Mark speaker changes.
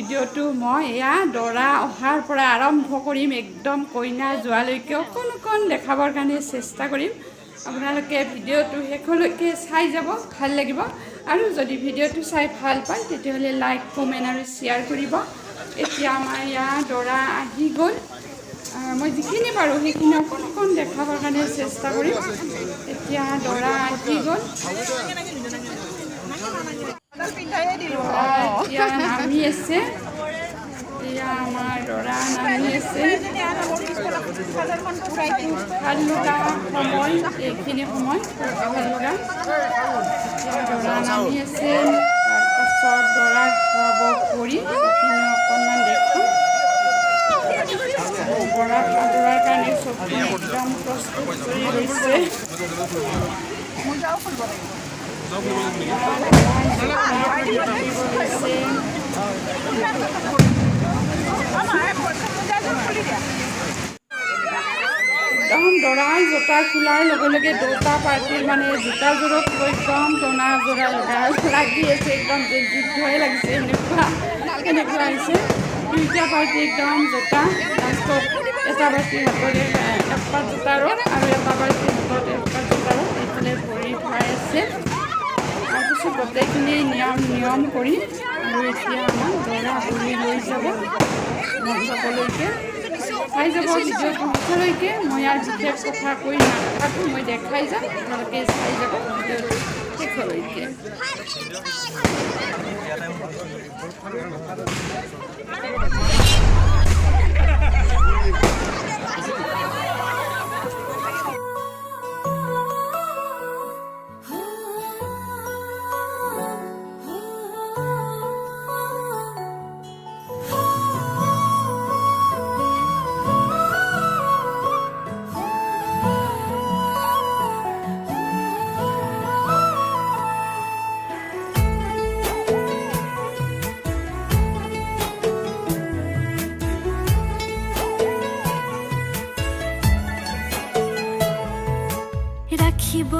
Speaker 1: ভিডিঅ'টো মই এয়া দৰা অহাৰ পৰা আৰম্ভ কৰিম, একদম কইনা যোৱালৈকে অকণ অকণ দেখাবৰ কাৰণে চেষ্টা কৰিম। আপোনালোকে ভিডিঅ'টো শেষলৈকে চাই যাব, ভাল লাগিব। আৰু যদি ভিডিঅ'টো চাই ভাল পায় তেতিয়াহ'লে লাইক, কমেণ্ট আৰু শ্বেয়াৰ কৰিব। এতিয়া আমাৰ ইয়াত দৰা আহি গ'ল। মই যিখিনি পাৰোঁ সেইখিনি অকণ অকণ দেখাবৰ কাৰণে চেষ্টা কৰিম। এতিয়া দৰা আহি গ'ল। এতিয়া নামি আছে, এতিয়া আমাৰ দৰা নামি আছে। ভাল লগা সময়, এইখিনি সময় ভাল লগা। এতিয়া দৰা নামি আছে, তাৰপাছত দৰা খুৱাব কৰি সেইখিনি অকণমান দেখোঁ। দৰাৰ কাৰণে চবখিনি একদম প্ৰস্তুত কৰি লৈছে। একদম দৰাই জোতা খোলাৰ লগে লগে দুটা পাৰ্টিৰ মানে জোতাযোৰক লৈ একদম টনা জোৰা লাগি আছে, একদম যুদ্ধই লাগিছে, এনেকুৱা হৈছে। দুইটা পাৰ্টি একদম জোতা, লাষ্টত এটা পাৰ্টিৰ হাতৰে এপাত জোতাৰো আৰু এটা পাৰ্টিৰ হাতত এপাত জোতাৰো এইফালে ভৰি থোৱাই আছে। তাৰপিছত গোটেইখিনি নিয়ম কৰি আৰু এতিয়া আমাৰ দৰা ঘূৰি লৈ যাব মণ্ডপলৈকে। চাই যাব ভিডিঅ'টো শেষলৈকে। মই আৰু বিশেষ কথা কৈ নাথাকোঁ, মই দেখাই যাম, আপোনালোকে চাই যাব ভিডিঅ'টো শেষলৈকে।
Speaker 2: রাখিব